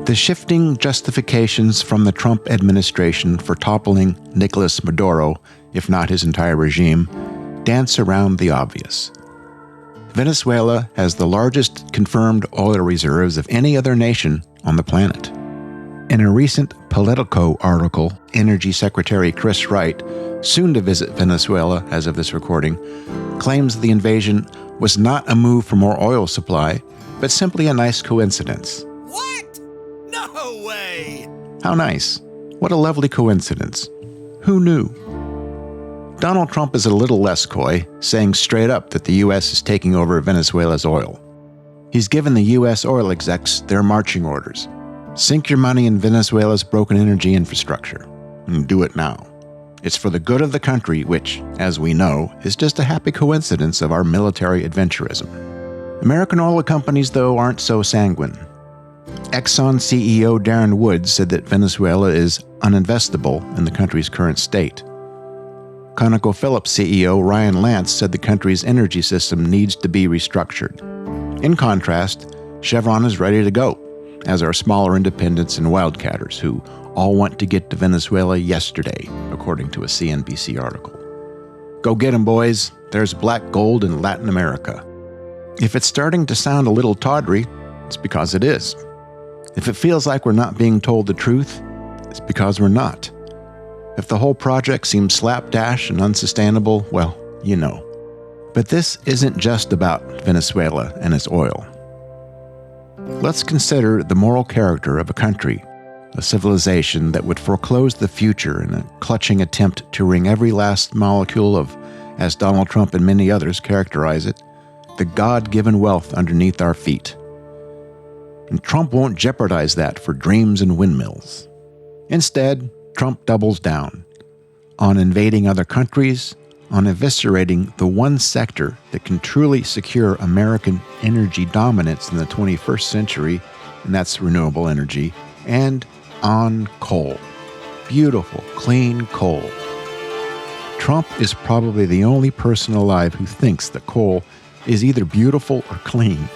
The shifting justifications from the Trump administration for toppling Nicolas Maduro, if not his entire regime, dance around the obvious. Venezuela has the largest confirmed oil reserves of any other nation on the planet. In a recent Politico article, Energy Secretary Chris Wright, soon to visit Venezuela as of this recording, claims the invasion was not a move for more oil supply, but simply a nice coincidence. What? No way! How nice. What a lovely coincidence. Who knew? Donald Trump is a little less coy, saying straight up that the U.S. is taking over Venezuela's oil. He's given the U.S. oil execs their marching orders. Sink your money in Venezuela's broken energy infrastructure. And do it now. It's for the good of the country, which, as we know, is just a happy coincidence of our military adventurism. American oil companies, though, aren't so sanguine. Exxon CEO Darren Woods said that Venezuela is uninvestable in the country's current state. ConocoPhillips CEO Ryan Lance said the country's energy system needs to be restructured. In contrast, Chevron is ready to go, as are smaller independents and wildcatters who all want to get to Venezuela yesterday, according to a CNBC article. Go get 'em, boys. There's black gold in Latin America. If it's starting to sound a little tawdry, it's because it is. If it feels like we're not being told the truth, it's because we're not. If the whole project seems slapdash and unsustainable, well, you know. But this isn't just about Venezuela and its oil. Let's consider the moral character of a country, a civilization that would foreclose the future in a clutching attempt to wring every last molecule of, as Donald Trump and many others characterize it, the God-given wealth underneath our feet. And Trump won't jeopardize that for dreams and windmills. Instead, Trump doubles down on invading other countries, on eviscerating the one sector that can truly secure American energy dominance in the 21st century, and that's renewable energy, and on coal. Beautiful, clean coal. Trump is probably the only person alive who thinks that coal is either beautiful or clean.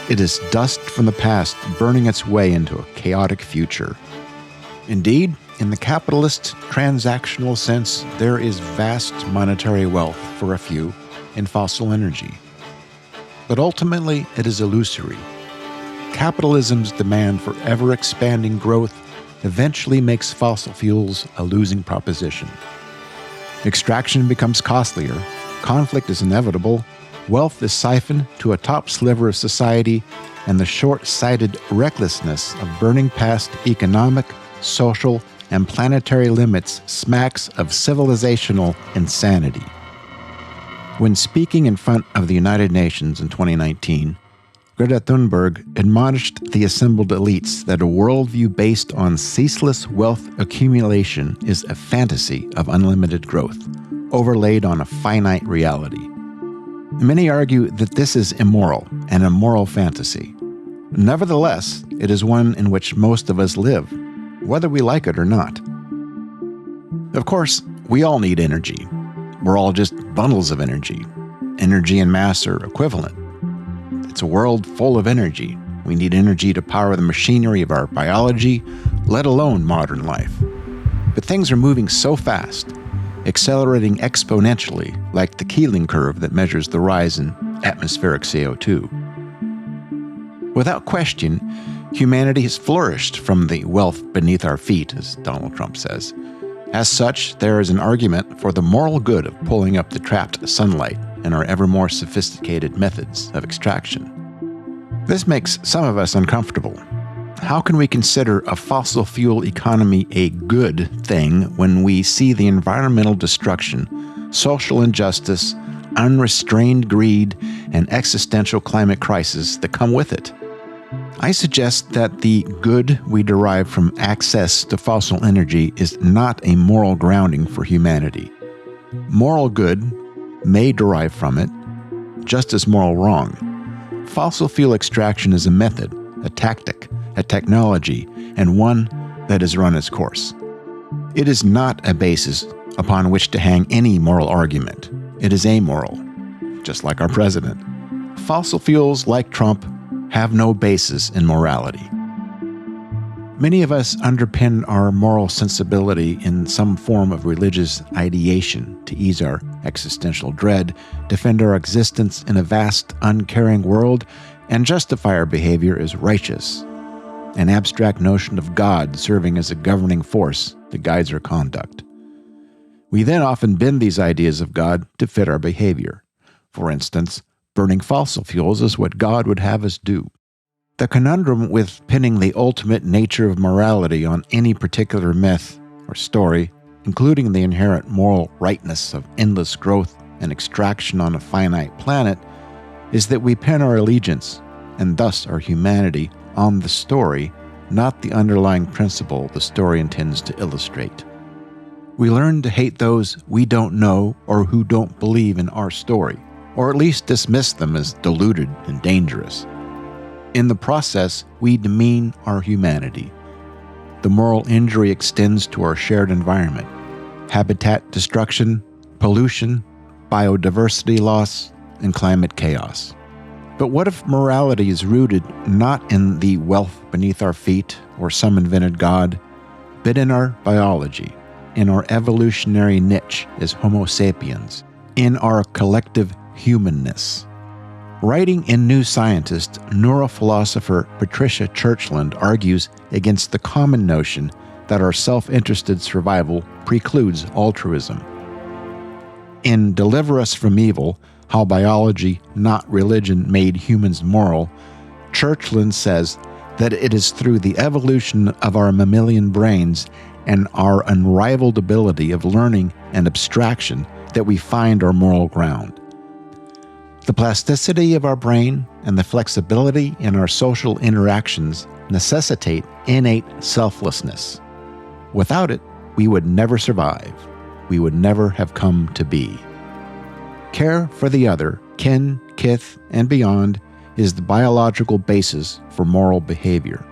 It is dust from the past burning its way into a chaotic future. Indeed, in the capitalist transactional sense, there is vast monetary wealth for a few in fossil energy. But ultimately, it is illusory. Capitalism's demand for ever-expanding growth eventually makes fossil fuels a losing proposition. Extraction becomes costlier, conflict is inevitable, wealth is siphoned to a top sliver of society, and the short-sighted recklessness of burning past economic, social, and planetary limits smacks of civilizational insanity. When speaking in front of the United Nations in 2019, Greta Thunberg admonished the assembled elites that a worldview based on ceaseless wealth accumulation is a fantasy of unlimited growth, overlaid on a finite reality. Many argue that this is immoral, an immoral fantasy. Nevertheless, it is one in which most of us live, whether we like it or not. Of course, we all need energy. We're all just bundles of energy. Energy and mass are equivalent. It's a world full of energy. We need energy to power the machinery of our biology, let alone modern life. But things are moving so fast, accelerating exponentially, like the Keeling curve that measures the rise in atmospheric CO2. Without question, humanity has flourished from the wealth beneath our feet, as Donald Trump says. As such, there is an argument for the moral good of pulling up the trapped sunlight in our ever more sophisticated methods of extraction. This makes some of us uncomfortable. How can we consider a fossil fuel economy a good thing when we see the environmental destruction, social injustice, unrestrained greed, and existential climate crisis that come with it? I suggest that the good we derive from access to fossil energy is not a moral grounding for humanity. Moral good may derive from it, just as moral wrong. Fossil fuel extraction is a method, a tactic, a technology, and one that has run its course. It is not a basis upon which to hang any moral argument. It is amoral, just like our president. Fossil fuels, like Trump, have no basis in morality. Many of us underpin our moral sensibility in some form of religious ideation to ease our existential dread, defend our existence in a vast, uncaring world, and justify our behavior as righteous, an abstract notion of God serving as a governing force that guides our conduct. We then often bend these ideas of God to fit our behavior. For instance, burning fossil fuels is what God would have us do. The conundrum with pinning the ultimate nature of morality on any particular myth or story, including the inherent moral rightness of endless growth and extraction on a finite planet, is that we pin our allegiance, and thus our humanity, on the story, not the underlying principle the story intends to illustrate. We learn to hate those we don't know or who don't believe in our story, or at least dismiss them as deluded and dangerous. In the process, we demean our humanity. The moral injury extends to our shared environment: habitat destruction, pollution, biodiversity loss, and climate chaos. But what if morality is rooted not in the wealth beneath our feet or some invented God, but in our biology, in our evolutionary niche as Homo sapiens, in our collective humanness? Writing in New Scientist, neurophilosopher Patricia Churchland argues against the common notion that our self-interested survival precludes altruism. In Deliver Us from Evil, How Biology, Not Religion, Made Humans Moral, Churchland says that it is through the evolution of our mammalian brains and our unrivaled ability of learning and abstraction that we find our moral ground. The plasticity of our brain and the flexibility in our social interactions necessitate innate selflessness. Without it, we would never survive. We would never have come to be. Care for the other, kin, kith, and beyond, is the biological basis for moral behavior.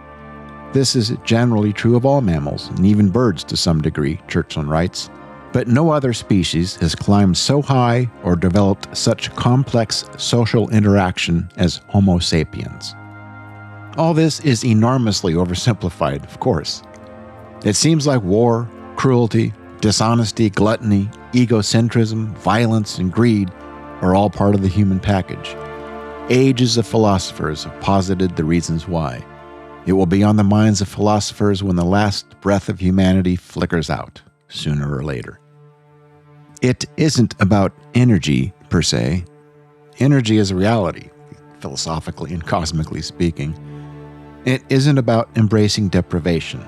This is generally true of all mammals, and even birds to some degree, Churchland writes. But no other species has climbed so high or developed such complex social interaction as Homo sapiens. All this is enormously oversimplified, of course. It seems like war, cruelty, dishonesty, gluttony, egocentrism, violence, and greed are all part of the human package. Ages of philosophers have posited the reasons why. It will be on the minds of philosophers when the last breath of humanity flickers out, sooner or later. It isn't about energy, per se. Energy is a reality, philosophically and cosmically speaking. It isn't about embracing deprivation.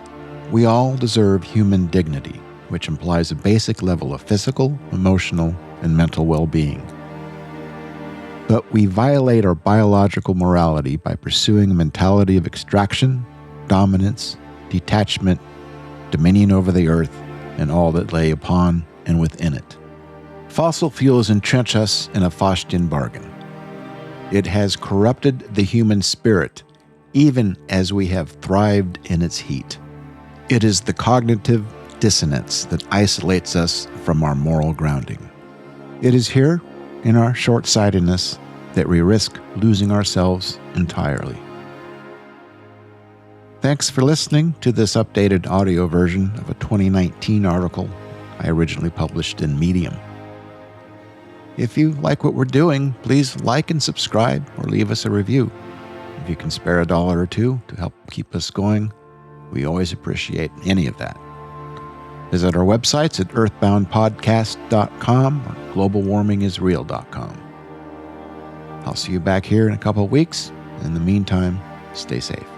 We all deserve human dignity, which implies a basic level of physical, emotional, and mental well-being. But we violate our biological morality by pursuing a mentality of extraction, dominance, detachment, dominion over the earth, and all that lay upon and within it. Fossil fuels entrench us in a Faustian bargain. It has corrupted the human spirit, even as we have thrived in its heat. It is the cognitive dissonance that isolates us from our moral grounding. It is here, in our short-sightedness, that we risk losing ourselves entirely. Thanks for listening to this updated audio version of a 2019 article I originally published in Medium. If you like what we're doing, please like and subscribe or leave us a review. If you can spare $1 or $2 to help keep us going, we always appreciate any of that. Visit our websites at earthboundpodcast.com or globalwarmingisreal.com. I'll see you back here in a couple of weeks. In the meantime, stay safe.